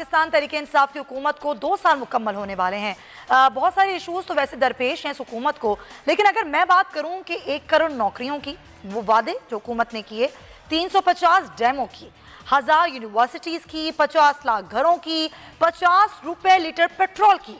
पाकिस्तान तहरीक इंसाफ की हुकूमत को 2 साल मुकम्मल होने वाले हैं। बहुत सारे इशूज़ तो वैसे दरपेश हैं इस हुकूमत को, लेकिन अगर मैं बात करूं कि 1 करोड़ नौकरियों की, वो वादे जो हुकूमत ने किए, 350 डैमों की, 1000 यूनिवर्सिटीज़ की, 50 लाख घरों की, 50 रुपये लीटर पेट्रोल की,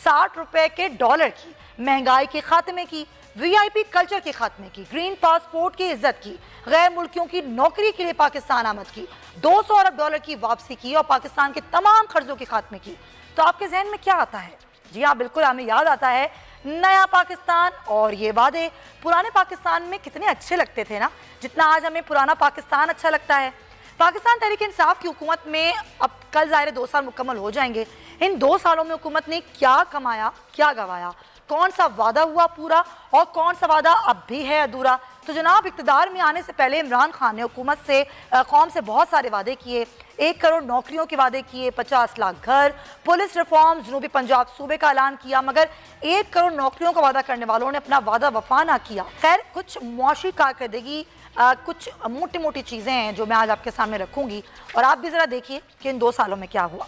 60 रुपये के डॉलर की, महंगाई के खात्मे की, VIP कल्चर के खात्मे की, ग्रीन पासपोर्ट की इज्जत की, गैर मुल्कियों की नौकरी के लिए पाकिस्तान आमद की, 200 अरब डॉलर की वापसी की और पाकिस्तान के तमाम कर्जों के खात्मे की, तो आपके जहन में क्या आता है? जी हाँ, बिल्कुल हमें याद आता है नया पाकिस्तान। और ये वादे पुराने पाकिस्तान में कितने अच्छे लगते थे ना, जितना आज हमें पुराना पाकिस्तान अच्छा लगता है। पाकिस्तान तहरीक इंसाफ की हुकूमत में अब कल ज़ाहिर 2 साल मुकम्मल हो जाएंगे। इन 2 सालों में हुकूमत ने क्या कमाया, क्या गंवाया, कौन सा वादा हुआ पूरा और कौन सा वादा अब भी है अधूरा? तो जनाब, इक़्तिदार में आने से पहले इमरान खान ने हुकूमत से, कौम से बहुत सारे वादे किए। 1 करोड़ नौकरियों के वादे किए, 50 लाख घर, पुलिस रिफॉर्म, जनूबी पंजाब सूबे का ऐलान किया, मगर 1 करोड़ नौकरियों का वादा करने वालों ने अपना वादा वफा ना किया। खैर, कुछ मुआशी कारकर्दगी, कुछ मोटी मोटी चीज़ें हैं जो मैं आज आपके सामने रखूँगी और आप भी ज़रा देखिए कि इन 2 सालों में क्या हुआ।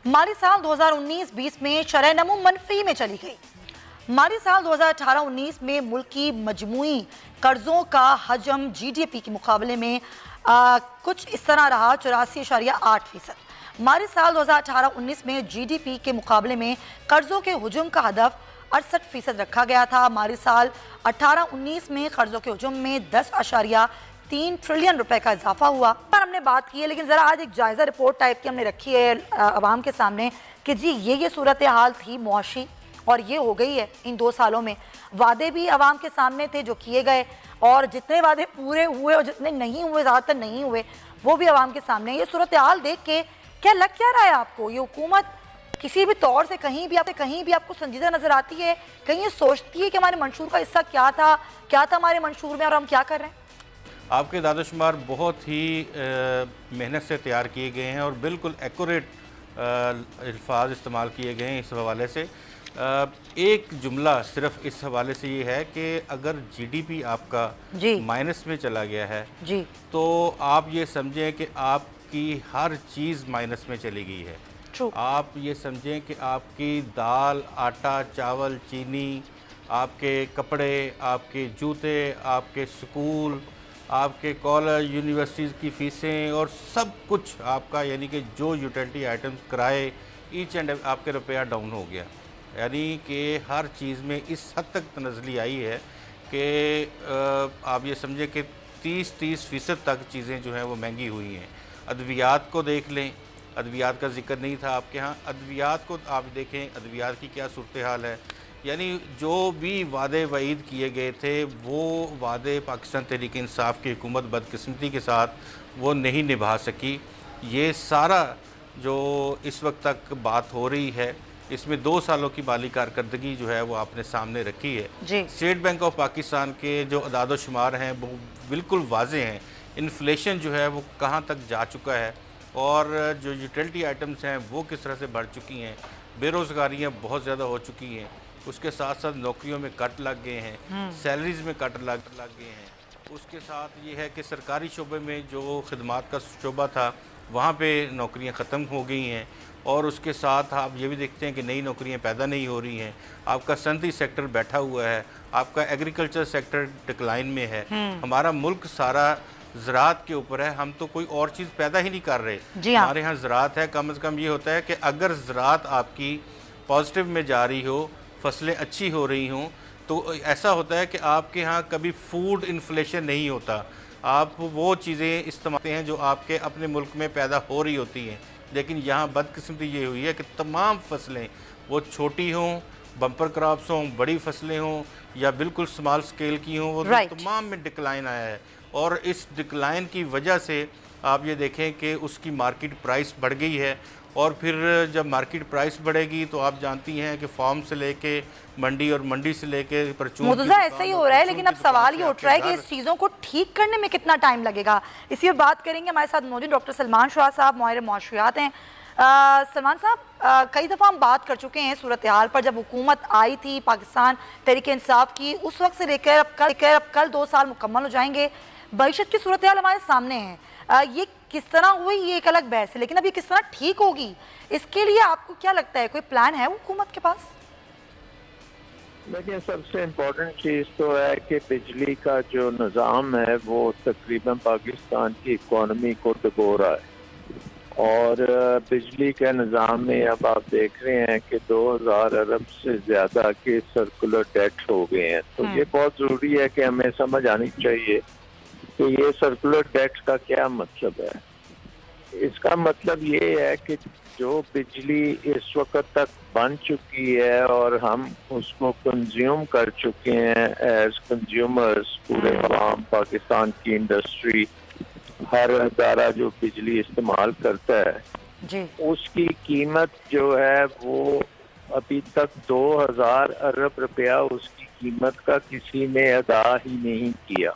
माली साल 2019-20 में शरह नमू मनफी में चली गई। माली साल 2018-19 में मुल्क की मजमूई कर्जों का हजम GDP के मुकाबले में कुछ इस तरह रहा, 84.8%। माली साल 2018-19 में GDP के मुकाबले में कर्जों के हजम का हदफ 68% रखा गया था। माली साल 18-19 में कर्जों के हजम में 10.3 ट्रिलियन रुपए का इजाफा हुआ। पर हमने बात की है, लेकिन ज़रा आज एक जायज़ा रिपोर्ट टाइप की हमने रखी है आवाम के सामने कि जी ये सूरत हाल थी मुआशी और ये हो गई है इन 2 सालों में। वादे भी आवाम के सामने थे जो किए गए, और जितने वादे पूरे हुए और जितने नहीं हुए, ज़्यादातर नहीं हुए, वो भी आवाम के सामने। ये सूरत हाल देख के क्या लग क्या रहा है आपको? ये हुकूमत किसी भी तौर से कहीं भी आपको संजीदा नज़र आती है? कहीं ये सोचती है कि हमारे मंशूर का हिस्सा क्या था हमारे मंशूर में और हम क्या कर रहे हैं? आपके दादोशुमार बहुत ही मेहनत से तैयार किए गए हैं और बिल्कुल एक्यूरेट अल्फाज इस्तेमाल किए गए हैं। इस हवाले से एक जुमला सिर्फ इस हवाले से ये है कि अगर GDP आपका माइनस में चला गया है जी, तो आप ये समझें कि आपकी हर चीज़ माइनस में चली गई है। आप ये समझें कि आपकी दाल, आटा, चावल, चीनी, आपके कपड़े, आपके जूते, आपके स्कूल, आपके कॉलेज, यूनिवर्सिटीज़ की फ़ीसें और सब कुछ आपका, यानी कि जो यूटिलिटी आइटम्स, किराए, ईच एंड आपके रुपया डाउन हो गया। यानी कि हर चीज़ में इस हद तक तनज़ली आई है कि आप ये समझें कि 30% तक चीज़ें जो हैं वो महंगी हुई हैं। अद्वियात को देख लें, अद्वियात का जिक्र नहीं था आपके यहाँ, अद्वियात को आप देखें, अद्वियात की क्या सूरत हाल है। यानी जो भी वादे वईद किए गए थे वो वादे पाकिस्तान तहरीक इंसाफ की हुकूमत बदकिस्मती के साथ वो नहीं निभा सकी। ये सारा जो इस वक्त तक बात हो रही है, इसमें 2 सालों की माली कारकर्दगी जो है वो आपने सामने रखी है। स्टेट बैंक ऑफ पाकिस्तान के जो अदाद शुमार हैं वो बिल्कुल वाज़े हैं। इन्फ्लेशन जो है वो कहाँ तक जा चुका है और जो यूटिलिटी आइटम्स हैं वो किस तरह से बढ़ चुकी हैं, बेरोज़गारियाँ बहुत ज़्यादा हो चुकी हैं, उसके साथ साथ नौकरियों में कट लग गए हैं, सैलरीज़ में कट लग गए हैं। उसके साथ ये है कि सरकारी शोबे में जो खिदमात का शोबा था वहाँ पे नौकरियाँ ख़त्म हो गई हैं, और उसके साथ आप ये भी देखते हैं कि नई नौकरियां पैदा नहीं हो रही हैं। आपका सनती सेक्टर बैठा हुआ है, आपका एग्रीकल्चर सेक्टर डिक्लाइन में है। हमारा मुल्क सारा ज़राअत के ऊपर है, हम तो कोई और चीज़ पैदा ही नहीं कर रहे। हमारे यहाँ ज़राअत है, कम से कम ये होता है कि अगर ज़राअत आपकी पॉजिटिव में जा रही हो, फसलें अच्छी हो रही हों, तो ऐसा होता है कि आपके यहाँ कभी फूड इन्फ्लेशन नहीं होता। आप वो चीज़ें इस्तेमाल हैं जो आपके अपने मुल्क में पैदा हो रही होती हैं। लेकिन यहाँ बदकिस्मती ये हुई है कि तमाम फसलें, वो छोटी हों, बम्पर क्रॉप्स हों, बड़ी फसलें हों या बिल्कुल स्मॉल स्केल की हों, वो तमाम में डिक्लाइन आया है। और इस डिक्लाइन की वजह से आप ये देखें कि उसकी मार्केट प्राइस बढ़ गई है, और फिर जब मार्केट प्राइस बढ़ेगी तो आप जानती हैं कि फार्म से लेके मंडी और मंडी से लेके परचून, ऐसा ही हो रहा है। लेकिन अब सवाल ये उठ रहा है कि इस चीज़ों को ठीक करने में कितना टाइम लगेगा। इसी पर बात करेंगे। हमारे साथ मौजूद डॉक्टर सलमान शाह साहब, माहिर मौशूयात हैं। सलमान साहब, कई दफ़ा हम बात कर चुके हैं सूरत हाल पर। जब हुकूमत आई थी पाकिस्तान तहरीक इंसाफ की, उस वक्त से लेकर अब कल 2 साल मुकम्मल हो जाएंगे। मईशत की सूरत हाल हमारे सामने है। ये किस तरह हुई ये एक अलग बहस है, लेकिन अब ये किस तरह ठीक होगी इसके लिए आपको क्या लगता है, कोई प्लान है हुकूमत के पास? देखिए, सबसे इम्पोर्टेंट चीज़ तो है कि बिजली का जो निज़ाम है वो तकरीबन पाकिस्तान की इकॉनमी को डुबो रहा है। और बिजली के निज़ाम में अब आप देख रहे हैं कि 2000 अरब से ज़्यादा के सर्कुलर डेट हो गए हैं। तो ये बहुत ज़रूरी है कि हमें समझ आनी चाहिए कि ये सर्कुलर डेट का क्या मतलब है। इसका मतलब ये है कि जो बिजली इस वक्त तक बन चुकी है और हम उसको कंज्यूम कर चुके हैं एज कंज्यूमर्स, पूरे आवाम, पाकिस्तान की इंडस्ट्री, हर अदारा जो बिजली इस्तेमाल करता है जी, उसकी कीमत जो है वो अभी तक 2000 अरब रुपया उसकी कीमत का किसी ने अदा ही नहीं किया।